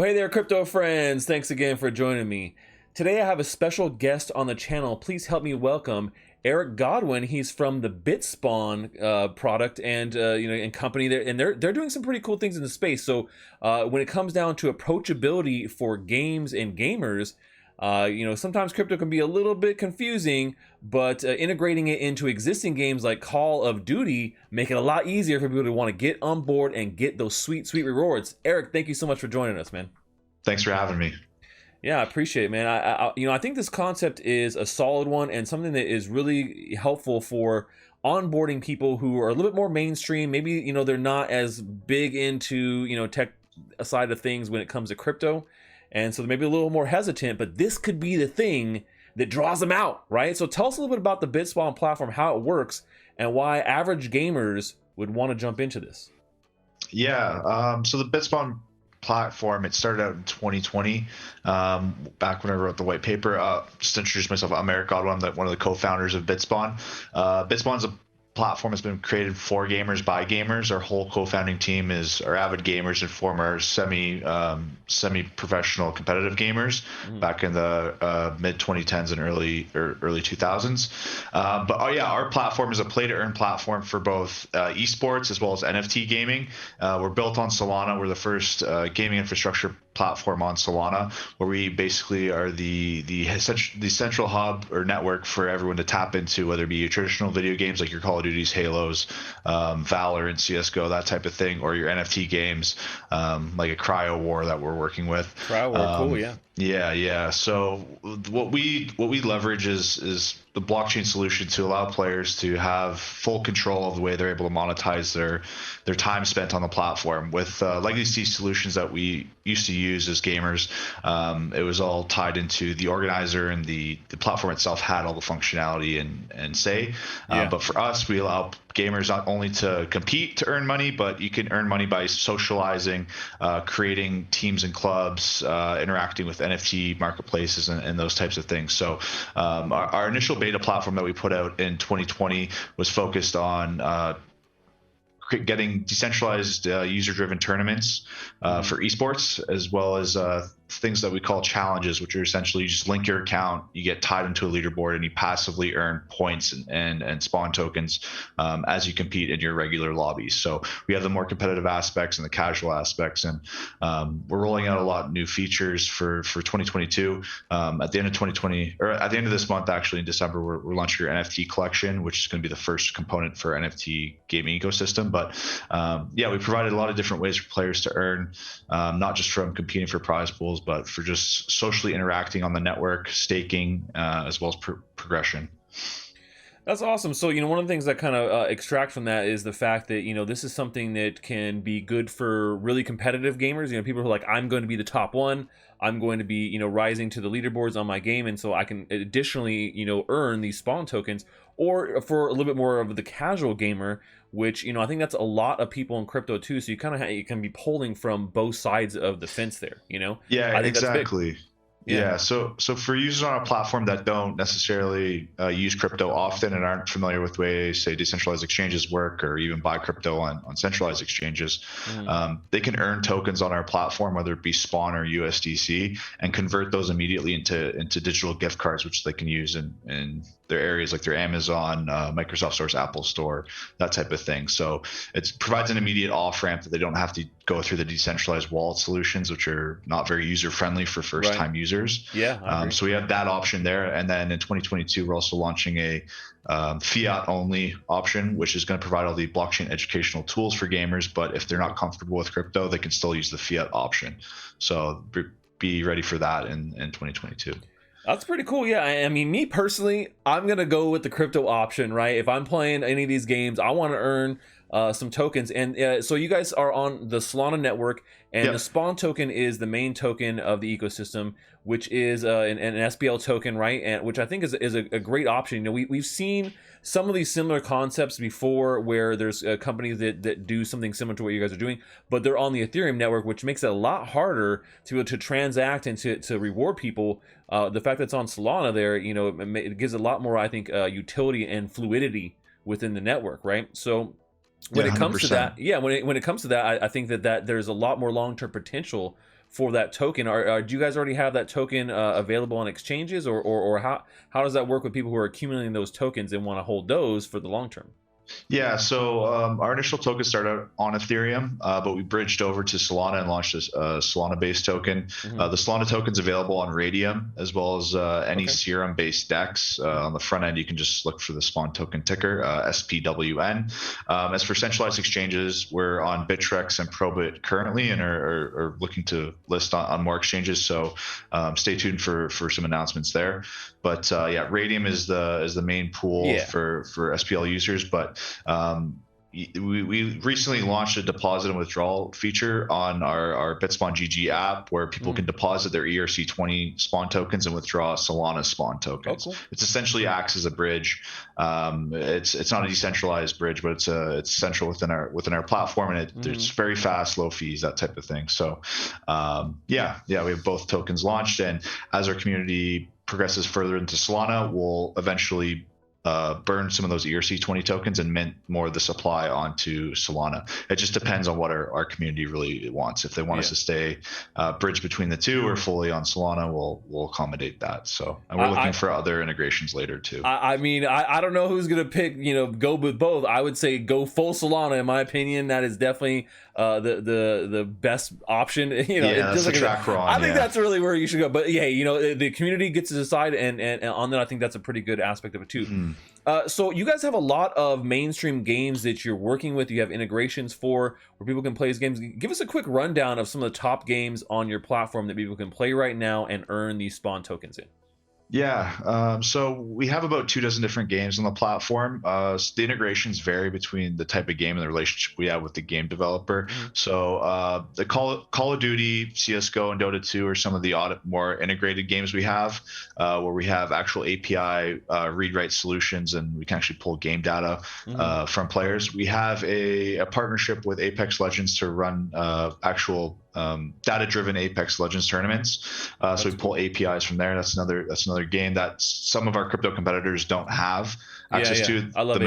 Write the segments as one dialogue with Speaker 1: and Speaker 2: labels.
Speaker 1: Well, hey there, crypto friends. Thanks again for joining me. Today I have a special guest on the channel. Please help me welcome Eric Godwin. He's from the Bitspawn product and and company there, and they're doing some pretty cool things in the space. So when it comes down to approachability for games and gamers, sometimes crypto can be a little bit confusing, but integrating it into existing games like Call of Duty make it a lot easier for people to want to get on board and get those sweet rewards. Eric, thank you so much for joining us, man.
Speaker 2: Thanks for having me.
Speaker 1: Yeah, I appreciate it, man. I think this concept is a solid one and something that is really helpful for onboarding people who are a little bit more mainstream. Maybe, they're not as big into, tech side of things when it comes to crypto. And so they may be a little more hesitant, but this could be the thing that draws them out, right? So tell us a little bit about the Bitspawn platform, how it works, and why average gamers would want to jump into this.
Speaker 2: Yeah, so the Bitspawn platform, it started out in 2020, back when I wrote the white paper. Just to introduce myself, I'm Eric Godwin. I'm one of the co-founders of Bitspawn. Bitspawn's a platform has been created for gamers by gamers. Our whole co-founding team are avid gamers and former semi-professional competitive gamers back in the mid 2010s and early 2000s. Our platform is a play-to-earn platform for both esports as well as NFT gaming. We're built on Solana. We're the first gaming infrastructure platform on Solana, where we basically are the central hub or network for everyone to tap into, whether it be your traditional video games like your Call of Duty's, Halos, Valor and CSGO, that type of thing, or your NFT games like a Cryo War that we're working with.
Speaker 1: Cryo War, cool, yeah.
Speaker 2: Yeah. So what we leverage is the blockchain solution to allow players to have full control of the way they're able to monetize their time spent on the platform. With legacy solutions that we used to use as gamers, it was all tied into the organizer, and the platform itself had all the functionality and say. But for us, we allow gamers not only to compete to earn money, but you can earn money by socializing, creating teams and clubs, interacting with NFT marketplaces and those types of things. So our initial beta platform that we put out in 2020 was focused on getting decentralized user-driven tournaments for esports, as well as things that we call challenges, which are essentially you just link your account, you get tied into a leaderboard, and you passively earn points and spawn tokens as you compete in your regular lobbies. So we have the more competitive aspects and the casual aspects, and we're rolling out a lot of new features for 2022. At the end of 2020, or at the end of this month, actually in December, we're launching our NFT collection, which is going to be the first component for NFT gaming ecosystem. But we provided a lot of different ways for players to earn, not just from competing for prize pools, but for just socially interacting on the network, staking, as well as progression.
Speaker 1: That's awesome. So, one of the things that kind of extract from that is the fact that, this is something that can be good for really competitive gamers. People who are like, I'm going to be the top one. I'm going to be, rising to the leaderboards on my game. And so I can additionally, earn these spawn tokens. Or for a little bit more of the casual gamer, which, I think that's a lot of people in crypto too. So you can be pulling from both sides of the fence there,
Speaker 2: Yeah,
Speaker 1: I think
Speaker 2: exactly. Yeah. So for users on a platform that don't necessarily use crypto often and aren't familiar with the way, say, decentralized exchanges work, or even buy crypto on centralized exchanges, they can earn tokens on our platform, whether it be Spawn or USDC, and convert those immediately into digital gift cards, which they can use in their areas like their Amazon, Microsoft Stores, Apple Store, that type of thing. So it provides an immediate off ramp that they don't have to go through the decentralized wallet solutions, which are not very user friendly for first time users.
Speaker 1: Yeah.
Speaker 2: So we have that option there. And then in 2022, we're also launching a fiat only option, which is going to provide all the blockchain educational tools for gamers. But if they're not comfortable with crypto, they can still use the fiat option. So be ready for that in 2022.
Speaker 1: That's pretty cool. Yeah, I mean, me personally, I'm gonna go with the crypto option, right? If I'm playing any of these games, I want to earn some tokens, and so you guys are on the Solana network, and the Spawn token is the main token of the ecosystem, which is an SPL token, right? And which I think is a great option. We've seen some of these similar concepts before, where there's companies that do something similar to what you guys are doing, but they're on the Ethereum network, which makes it a lot harder to be able to transact and to reward people. The fact that it's on Solana there, it gives a lot more, I think, utility and fluidity within the network, right? So when it comes to that, when it comes to that, I think that there's a lot more long-term potential for that token. Do you guys already have that token available on exchanges, or how does that work with people who are accumulating those tokens and want to hold those for the long term?
Speaker 2: Yeah, so our initial token started out on Ethereum, but we bridged over to Solana and launched a Solana-based token. The Solana token's available on Radium, as well as any Serum-based DEX. On the front end, you can just look for the Spawn token ticker, SPWN. As for centralized exchanges, we're on Bittrex and Probit currently, and are looking to list on more exchanges. So stay tuned for some announcements there. But yeah, Radium is the main pool for SPL users, but we recently launched a deposit and withdrawal feature on our Bitspawn GG app, where people can deposit their ERC20 Spawn tokens and withdraw Solana Spawn tokens. Cool. It essentially acts as a bridge. It's not a decentralized bridge, but it's central within our platform, and it's very fast, low fees, that type of thing. So yeah, we have both tokens launched, and as our community progresses further into Solana, we'll eventually burn some of those ERC20 tokens and mint more of the supply onto Solana. It just depends on what our community really wants. If they want us to stay bridge between the two or fully on Solana, we'll accommodate that. So, and we're looking for other integrations later too.
Speaker 1: I mean, I don't know who's gonna pick, go with both. I would say go full Solana, in my opinion. That is definitely the best option.
Speaker 2: That's the track we're on.
Speaker 1: I think that's really where you should go. But yeah, the community gets to decide, and on that, I think that's a pretty good aspect of it too. So you guys have a lot of mainstream games that you're working with. You have integrations for where people can play these games. Give us a quick rundown of some of the top games on your platform that people can play right now and earn these Spawn tokens in.
Speaker 2: Yeah, so we have about 24 different games on the platform. So the integrations vary between the type of game and the relationship we have with the game developer. So the Call of Duty, CSGO, and Dota 2 are some of the more integrated games we have, where we have actual API read-write solutions, and we can actually pull game data from players. We have a partnership with Apex Legends to run actual data-driven Apex Legends tournaments. So we pull APIs from there. That's another game that some of our crypto competitors don't have access to.
Speaker 1: I love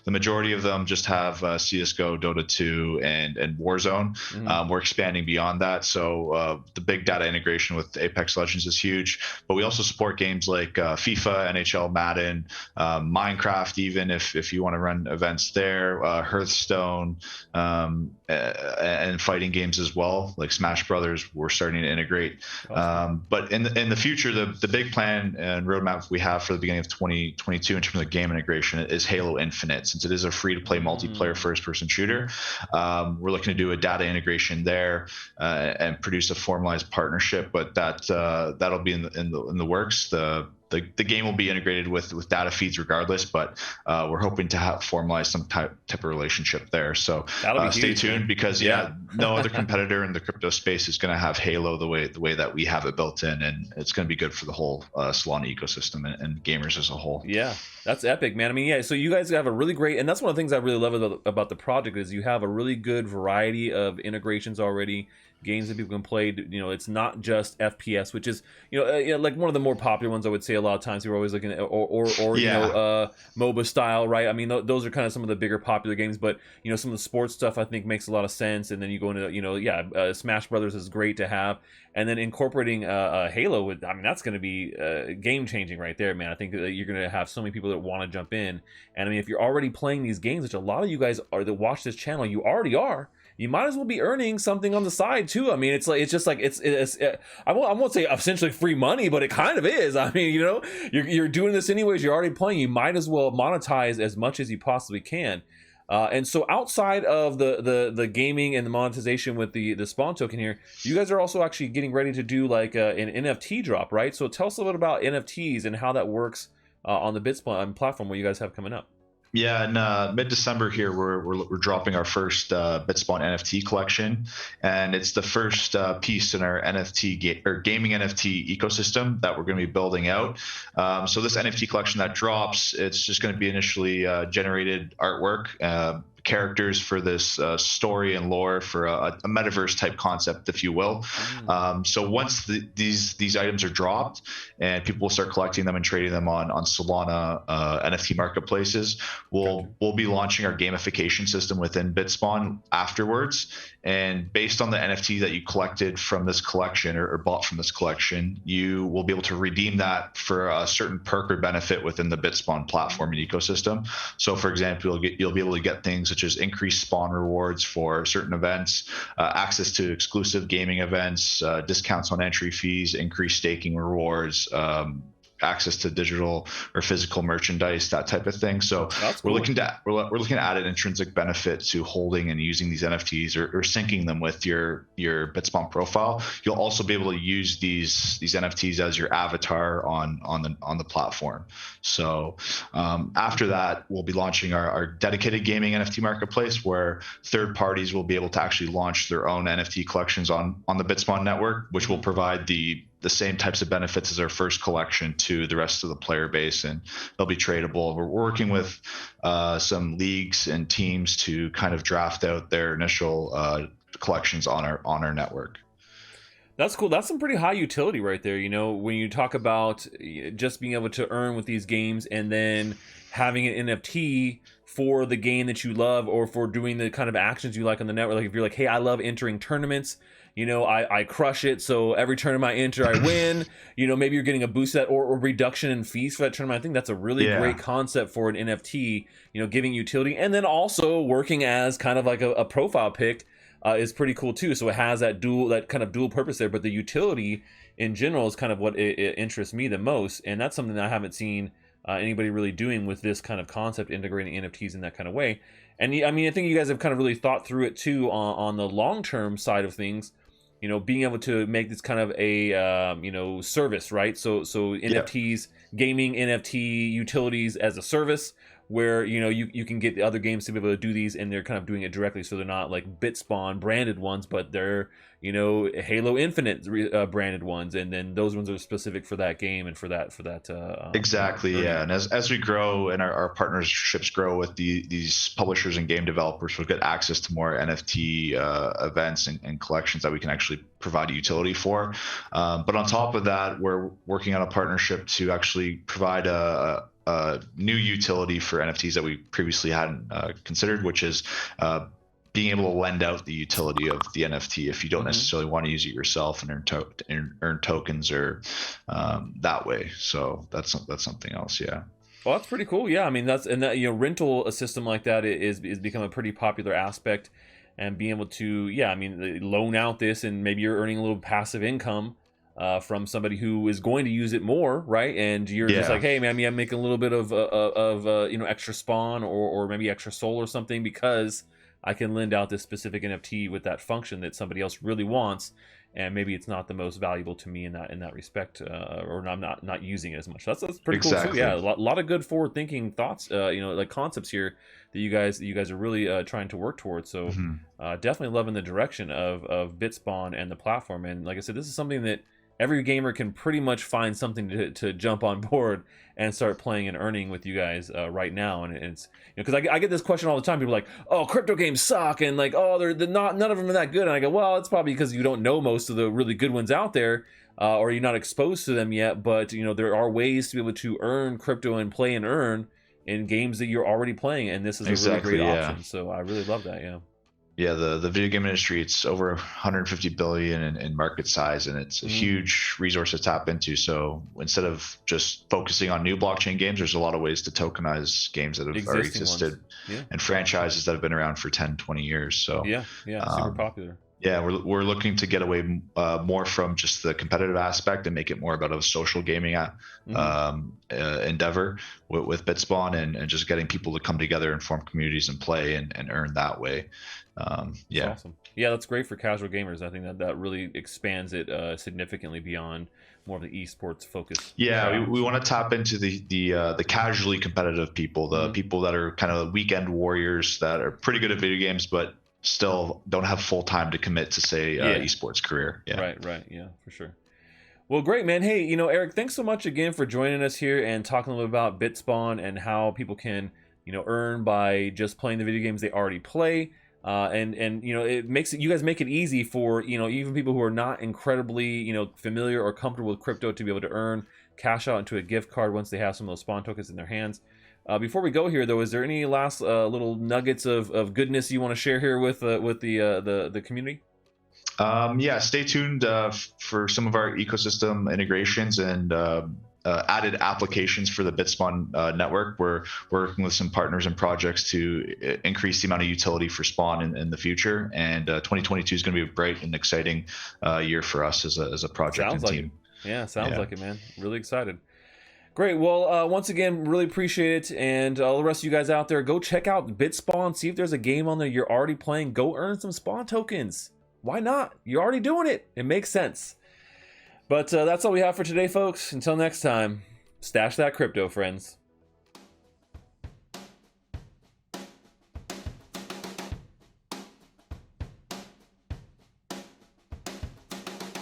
Speaker 2: The majority of them just have CSGO, Dota 2, and Warzone. We're expanding beyond that. So the big data integration with Apex Legends is huge. But we also support games like FIFA, NHL, Madden, Minecraft, even if you want to run events there, Hearthstone, and fighting games as well, like Smash Brothers. We're starting to integrate. But in the future, the big plan and roadmap we have for the beginning of 2022 in terms of game integration is Halo Infinite. Since it is a free-to-play multiplayer first-person shooter, we're looking to do a data integration there and produce a formalized partnership. But that'll be in the works. The game will be integrated with data feeds regardless, but we're hoping to have formalize some type of relationship there. So stay tuned, because no other competitor in the crypto space is going to have Halo the way that we have it built in, and it's going to be good for the whole Solana ecosystem and gamers as a whole.
Speaker 1: Yeah, that's epic, man. I mean, so you guys have a really great, and that's one of the things I really love about the project is you have a really good variety of integrations already. Games that people can play, it's not just FPS, which is, like one of the more popular ones. I would say a lot of times people are always looking at, or MOBA style, right? I mean, those are kind of some of the bigger popular games, but some of the sports stuff I think makes a lot of sense. And then you go into, Smash Brothers is great to have, and then incorporating Halo with, I mean, that's going to be game changing right there, man. I think that you're going to have so many people that want to jump in, and I mean, if you're already playing these games, which a lot of you guys are that watch this channel, you already are. You might as well be earning something on the side too. I mean, it's I won't say essentially free money, but it kind of is. I mean, you're doing this anyways. You're already playing. You might as well monetize as much as you possibly can. And so outside of the gaming and the monetization with the Spawn token here, you guys are also actually getting ready to do like an NFT drop, right? So tell us a little bit about NFTs and how that works on the Bitspawn platform, what you guys have coming up.
Speaker 2: Yeah, in mid-December here, we're dropping our first Bitspawn NFT collection, and it's the first piece in our gaming NFT ecosystem that we're going to be building out. So this NFT collection that drops, it's just going to be initially generated artwork. characters for this story and lore for a metaverse type concept, if you will. So once these items are dropped and people will start collecting them and trading them on Solana NFT marketplaces, we'll be launching our gamification system within Bitspawn afterwards. And based on the NFT that you collected from this collection or bought from this collection, you will be able to redeem that for a certain perk or benefit within the Bitspawn platform and ecosystem. So, for example, you'll be able to get things such as increased spawn rewards for certain events, access to exclusive gaming events, discounts on entry fees, increased staking rewards, access to digital or physical merchandise, that type of thing. So we're looking to add an intrinsic benefit to holding and using these NFTs or syncing them with your Bitspawn profile. You'll also be able to use these NFTs as your avatar on the platform. So after that, we'll be launching our dedicated gaming NFT marketplace, where third parties will be able to actually launch their own NFT collections on the Bitspawn network, which will provide the same types of benefits as our first collection to the rest of the player base, and they'll be tradable. We're working with some leagues and teams to kind of draft out their initial collections on our network.
Speaker 1: That's cool. That's some pretty high utility right there. You know, when you talk about just being able to earn with these games and then having an NFT for the game that you love, or for doing the kind of actions you like on the network. Like if you're like, hey, I love entering tournaments, you know, I crush it. So every tournament I enter, I win. You know, maybe you're getting a boost that or reduction in fees for that tournament. I think that's a really great concept for an NFT, you know, giving utility. And then also working as kind of like a profile pic is pretty cool too. So it has that kind of dual purpose there. But the utility in general is kind of what it interests me the most. And that's something that I haven't seen anybody really doing with this kind of concept, integrating NFTs in that kind of way. And I mean, I think you guys have kind of really thought through it too on the long-term side of things. You know, being able to make this kind of a you know, service, right? So NFTs, gaming NFT utilities as a service, where you know you can get the other games to be able to do these, and they're kind of doing it directly. So they're not like Bitspawn branded ones, but they're, you know, Halo Infinite branded ones, and then those ones are specific for that game and for that
Speaker 2: exactly
Speaker 1: learning.
Speaker 2: Yeah. And as we grow and our partnerships grow with these publishers and game developers, we'll get access to more NFT events and collections that we can actually provide a utility for. But on top of that, we're working on a partnership to actually provide a new utility for NFTs that we previously hadn't considered, which is being able to lend out the utility of the NFT if you don't necessarily want to use it yourself and earn tokens or that way. So that's something else. Yeah.
Speaker 1: Well, that's pretty cool. Yeah, I mean, that you know, rental a system like that is become a pretty popular aspect, and being able to, yeah, I mean, loan out this, and maybe you're earning a little passive income from somebody who is going to use it more, right? And you're just like, hey, man, I'm making a little bit of you know, extra spawn or maybe extra soul or something, because I can lend out this specific NFT with that function that somebody else really wants, and maybe it's not the most valuable to me in that respect, or I'm not using it as much. That's pretty cool too. Yeah, a lot of good forward thinking thoughts, you know, like concepts here that you guys are really trying to work towards. So definitely loving the direction of Bitspawn and the platform. And like I said, this is something that every gamer can pretty much find something to jump on board and start playing and earning with you guys right now. And it's, you know, because I get this question all the time. People are like, oh, crypto games suck, and like, oh, they're not, none of them are that good. And I go, well, it's probably because you don't know most of the really good ones out there, or you're not exposed to them yet. But you know, there are ways to be able to earn crypto and play and earn in games that you're already playing, and this is a really great option. So I really love that.
Speaker 2: Yeah, the video game industry, it's over 150 billion in market size, and it's a huge resource to tap into. So instead of just focusing on new blockchain games, there's a lot of ways to tokenize games that have already existed and franchises that have been around for 10, 20 years. So
Speaker 1: super popular.
Speaker 2: Yeah, we're looking to get away more from just the competitive aspect and make it more about a social gaming endeavor with Bitspawn, and just getting people to come together and form communities and play and earn that way.
Speaker 1: That's awesome. Yeah, that's great for casual gamers. I think that really expands it significantly beyond more of the esports focus.
Speaker 2: Yeah, we want to tap into the casually competitive people, the people that are kind of weekend warriors that are pretty good at video games, but still don't have full time to commit to, say, esports career.
Speaker 1: Right. Yeah, for sure. Well, great, man. Hey, Eric, thanks so much again for joining us here and talking a little bit about Bitspawn and how people can earn by just playing the video games they already play. And it makes it, you guys make it easy for even people who are not incredibly familiar or comfortable with crypto to be able to earn cash out into a gift card once they have some of those spawn tokens in their hands. Before we go here, though, is there any last little nuggets of goodness you want to share here with the community?
Speaker 2: Yeah, stay tuned for some of our ecosystem integrations and added applications for the Bitspawn network. We're working with some partners and projects to increase the amount of utility for Spawn in the future. And 2022 is going to be a bright and exciting year for us as a project
Speaker 1: Sounds
Speaker 2: and
Speaker 1: like
Speaker 2: team.
Speaker 1: It. Yeah, sounds like it, man. Really excited. Great. Well, once again, really appreciate it. And all the rest of you guys out there, go check out Bitspawn. See if there's a game on there you're already playing. Go earn some Spawn tokens. Why not? You're already doing it. It makes sense. But that's all we have for today, folks. Until next time, stash that crypto, friends.